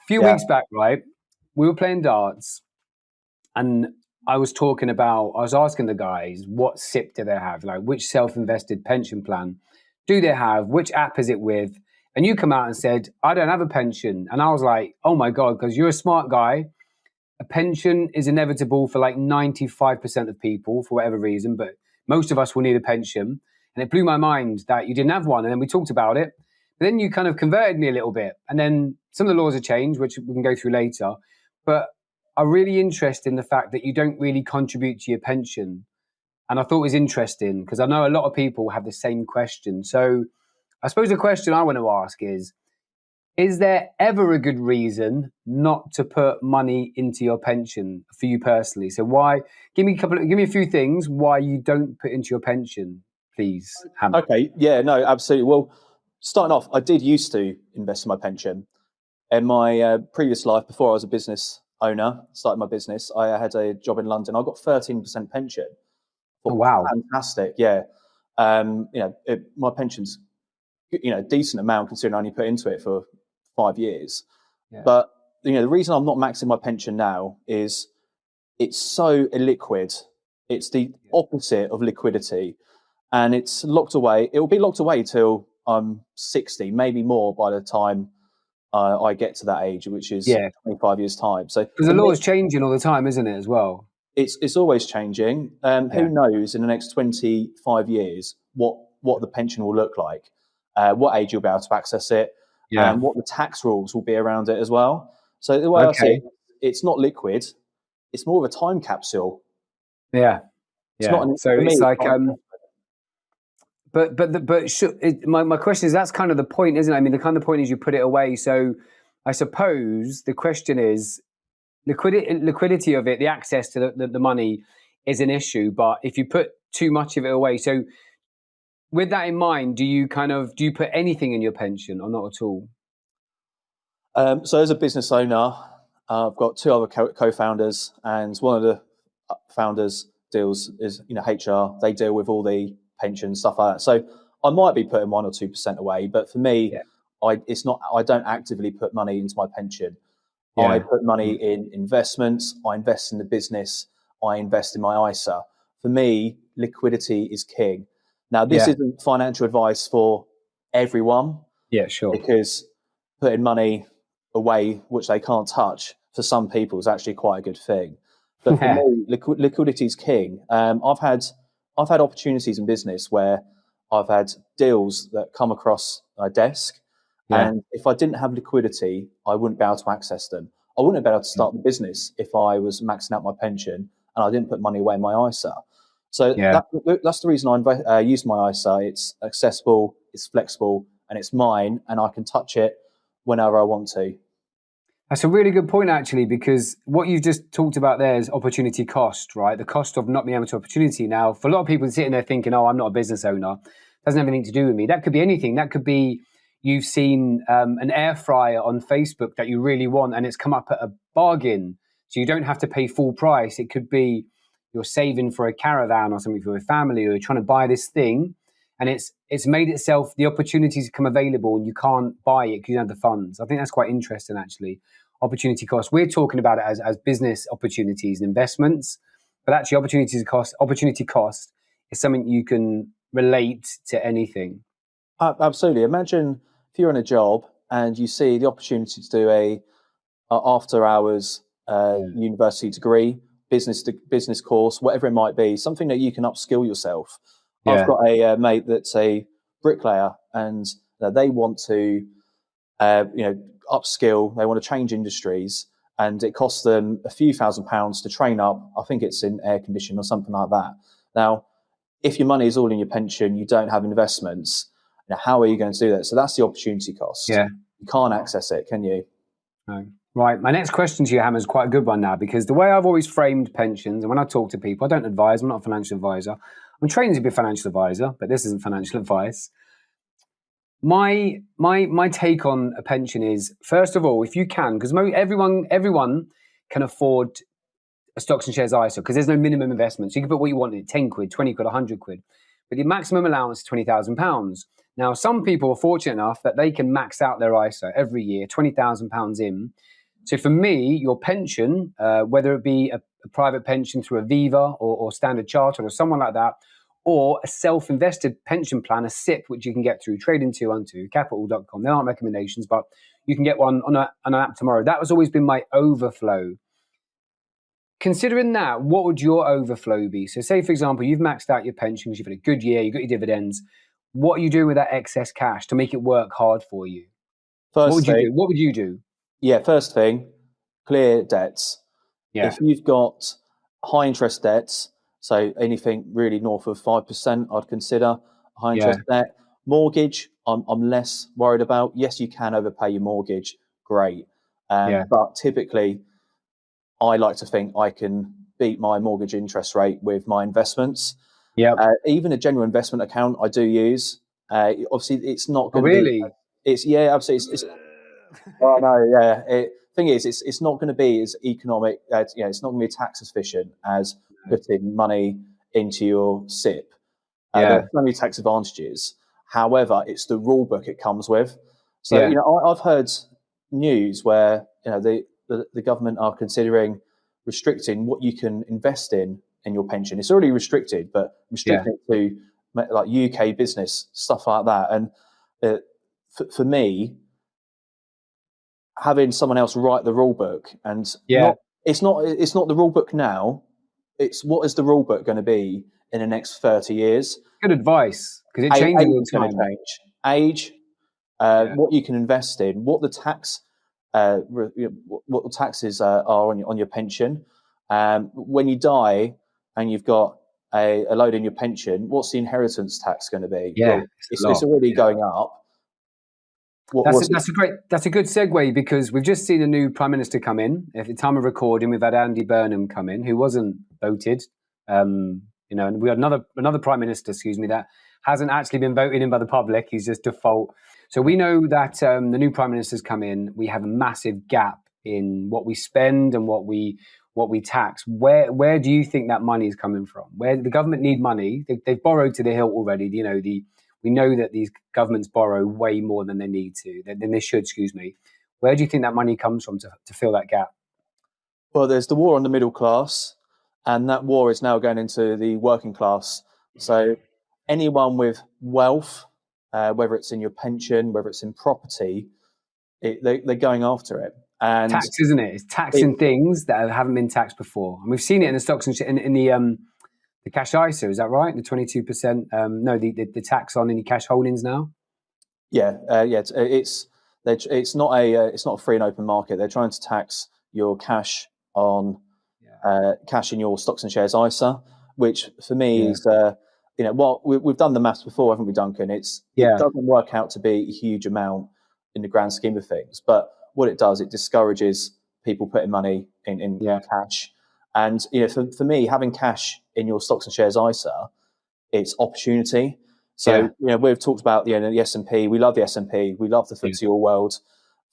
few weeks back, right, we were playing darts and I was asking the guys, what SIP do they have? Like, which self-invested pension plan do they have? Which app is it with? And you come out and said, I don't have a pension. And I was like, oh my God, because you're a smart guy. A pension is inevitable for like 95% of people for whatever reason, but most of us will need a pension. And it blew my mind that you didn't have one. And then we talked about it. But then you kind of converted me a little bit. And then some of the laws have changed, which we can go through later. But I'm really interested in the fact that you don't really contribute to your pension. And I thought it was interesting because I know a lot of people have the same question. So I suppose the question I want to ask is there ever a good reason not to put money into your pension for you personally? So why, give me a few things why you don't put into your pension, please, Hammer. Okay, yeah, no, absolutely. Well, starting off, I did used to invest in my pension. In my previous life, before I was a business owner, started my business, I had a job in London. I got 13% pension. Oh, wow. Fantastic, yeah. My pension's, decent amount considering I only put into it for 5 years. Yeah. But, the reason I'm not maxing my pension now is it's so illiquid. It's the opposite of liquidity. And it's locked away. It will be locked away till I'm 60, maybe more by the time I get to that age, which is 25 years' time. So because the law is changing all the time, isn't it, as well? It's always changing. Who knows in the next 25 years what the pension will look like, what age you'll be able to access it, and what the tax rules will be around it as well. So the way I see it, it's not liquid. It's more of a time capsule. Yeah. It's not so it's like my question is, that's kind of the point, isn't it? I mean, the kind of point is you put it away. So I suppose the question is liquidity of it, the access to the money is an issue. But if you put too much of it away, so with that in mind, do you put anything in your pension or not at all? So as a business owner, I've got two other co-founders, and one of the founders deals is HR. They deal with all the pensions, stuff like that. So I might be putting 1 or 2% away, but for me, I don't actively put money into my pension. Yeah. I put money in investments. I invest in the business. I invest in my ISA. For me, liquidity is king. Now, this isn't financial advice for everyone. Yeah, sure. Because putting money away, which they can't touch, for some people is actually quite a good thing. But for me, liquidity is king. I've had opportunities in business where I've had deals that come across my desk, and if I didn't have liquidity, I wouldn't be able to access them. I wouldn't be able to start the business if I was maxing out my pension and I didn't put money away in my ISA. So that's the reason I use my ISA. It's accessible, it's flexible, and it's mine, and I can touch it whenever I want to. That's a really good point, actually, because what you've just talked about there is opportunity cost, right? The cost of not being able to opportunity. Now, for a lot of people sitting there thinking, oh, I'm not a business owner, doesn't have anything to do with me. That could be anything. That could be you've seen an air fryer on Facebook that you really want and it's come up at a bargain, so you don't have to pay full price. It could be you're saving for a caravan or something for your family, or you're trying to buy this thing and it's made itself, the opportunities come available and you can't buy it because you don't have the funds. I think that's quite interesting, actually. Opportunity cost. We're talking about it as business opportunities and investments, but actually opportunity cost is something you can relate to anything. Absolutely. Imagine if you're in a job and you see the opportunity to do a after hours university degree, business course, whatever it might be, something that you can upskill yourself. Yeah. I've got a mate that's a bricklayer, and they want to, upskill. They want to change industries, and it costs them a few £1,000s to train up. I think it's in air conditioning or something like that. Now, if your money is all in your pension, you don't have investments. Now, how are you going to do that? So that's the opportunity cost. Yeah, you can't access it, can you? No. Right. My next question to you, Hammer, is quite a good one now, because the way I've always framed pensions, and when I talk to people, I don't advise. I'm not a financial advisor. I'm trained to be a financial advisor, but this isn't financial advice. My take on a pension is, first of all, if you can, because everyone can afford a stocks and shares ISA, because there's no minimum investment. So you can put what you want in it, 10 quid, 20 quid, 100 quid. but the maximum allowance is £20,000. Now, some people are fortunate enough that they can max out their ISA every year, £20,000 in. So for me, your pension, whether it be a private pension through Aviva or Standard Chartered or someone like that, or a self-invested pension plan, a SIP, which you can get through trading212, capital.com. There aren't recommendations, but you can get one on an app tomorrow. That has always been my overflow. Considering that, what would your overflow be? So say, for example, you've maxed out your pension because you've had a good year, you've got your dividends. What are you doing with that excess cash to make it work hard for you? What would you do? What would you do? Yeah, first thing, clear debts. Yeah. If you've got high interest debts, so anything really north of 5%, I'd consider a high interest debt. Mortgage, I'm less worried about. Yes, you can overpay your mortgage, great. But typically, I like to think I can beat my mortgage interest rate with my investments. Yeah. Even a general investment account I do use. Obviously, it's not going to really? be. It's absolutely. It's, oh no, yeah. Thing is, it's not going to be as economic. It's not going to be tax efficient as putting money into your SIP. There are so many tax advantages. However, it's the rule book it comes with. So I've heard news where the government are considering restricting what you can invest in your pension. It's already restricted, but restricting it to like UK business stuff like that. And for me, having someone else write the rule book and it's not the rule book now. It's what is the rule book going to be in the next 30 years? Good advice, because it changes all the time. Age, what you can invest in, what the tax, what the taxes are on your pension. When you die and you've got a load in your pension, what's the inheritance tax going to be? Yeah, well, it's already going up. That's a good segue, because we've just seen a new Prime Minister come in. At the time of recording, we've had Andy Burnham come in, who wasn't voted. And we had another Prime Minister, that hasn't actually been voted in by the public. He's just default. So we know that the new Prime Minister's come in. We have a massive gap in what we spend and what we tax. Where do you think that money is coming from? Where the government need money? They've borrowed to the hilt already. We know that these governments borrow way more than they need to, than they should, Where do you think that money comes from to fill that gap? Well, there's the war on the middle class, and that war is now going into the working class. So anyone with wealth, whether it's in your pension, whether it's in property, they're going after it. And tax, isn't it? It's taxing things that haven't been taxed before. And we've seen it in the stocks and in the cash ISA, is that right? The 22%? No, the tax on any cash holdings now. Yeah. It's not a free and open market. They're trying to tax your cash on cash in your stocks and shares ISA, which for me is we've done the maths before, haven't we, Duncan? It doesn't work out to be a huge amount in the grand scheme of things, but what it does, it discourages people putting money in cash. And for me, having cash in your stocks and shares ISA, it's opportunity. So we've talked about the S&P. We love the S&P. We love the FTSE All World.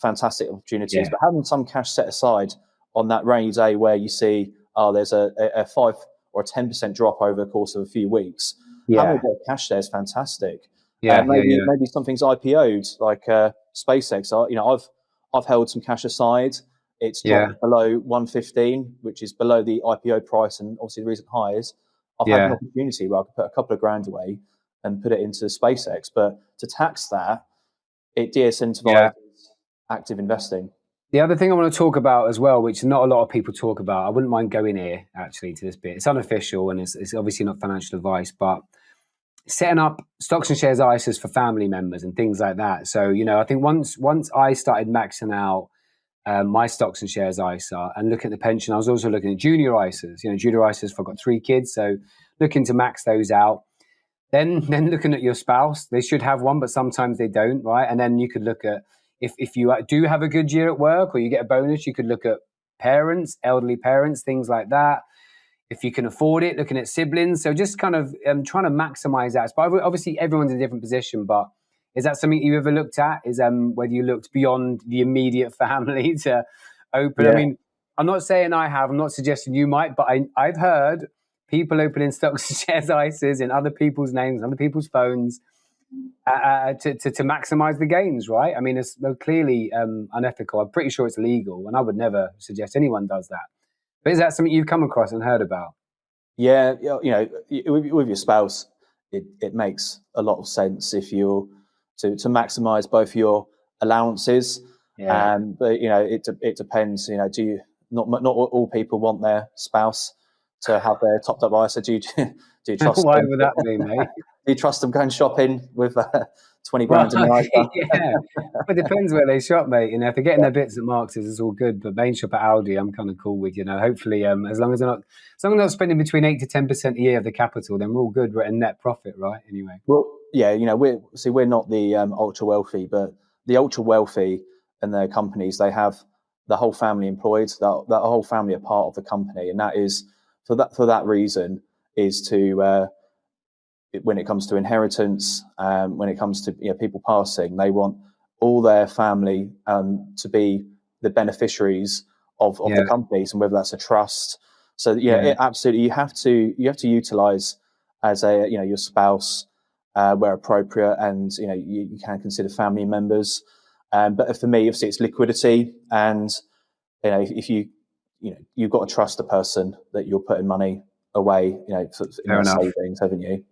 Fantastic opportunities. But having some cash set aside on that rainy day where you see there's a 5 or a 10% drop over the course of a few weeks, having a bit of cash there is fantastic. Maybe something's IPO'd like SpaceX. I've held some cash aside. It's dropped below 115, which is below the IPO price and obviously the recent highs. I've had an opportunity where I could put a couple of grand away and put it into SpaceX. But to tax that, it de-incentivizes active investing. The other thing I want to talk about as well, which not a lot of people talk about, I wouldn't mind going here actually to this bit. It's unofficial and it's obviously not financial advice, but setting up stocks and shares ISAs for family members and things like that. So, I think once I started maxing out my stocks and shares ISA and looking at the pension, I was also looking at junior ISAs. Junior ISAs, I've got 3 kids, so looking to max those out. Then looking at your spouse, they should have one, but sometimes they don't, right? And then you could look at, if you do have a good year at work or you get a bonus, you could look at parents, elderly parents, things like that. If you can afford it, looking at siblings. So just kind of trying to maximize that. But obviously everyone's in a different position, but is that something you ever looked at? Is whether you looked beyond the immediate family to open? I mean, I'm not saying I have, I'm not suggesting you might, but I've heard people opening stocks and shares ISAs in other people's names, other people's phones, to maximize the gains, right? I mean, it's clearly unethical. I'm pretty sure it's illegal, and I would never suggest anyone does that. But is that something you've come across and heard about? Yeah, with your spouse, it makes a lot of sense if you're to maximise both your allowances. Yeah. But it depends. Do you not all people want their spouse to have their topped up ISA? Do you trust Why them? would that be, mate? Do you trust them going shopping with 20 Well, grand in the ISA? yeah. But it depends where they shop, mate. If they're getting their bits at Marx's, it's all good. But main shop at Aldi, I'm kind of cool with. Hopefully, as long as they're not spending between 8 to 10% a year of the capital, then we're all good. We're at a net profit, right? Anyway. Well, yeah, we're not the ultra wealthy, but the ultra wealthy and their companies, they have the whole family employed. That whole family are part of the company, and that is for that reason is to when it comes to inheritance, when it comes to people passing, they want all their family to be the beneficiaries of the companies, and whether that's a trust. So absolutely, you have to utilize as your spouse where appropriate, and you can consider family members. But for me, obviously, it's liquidity, and if you've got to trust the person that you're putting money away, in their savings, haven't you?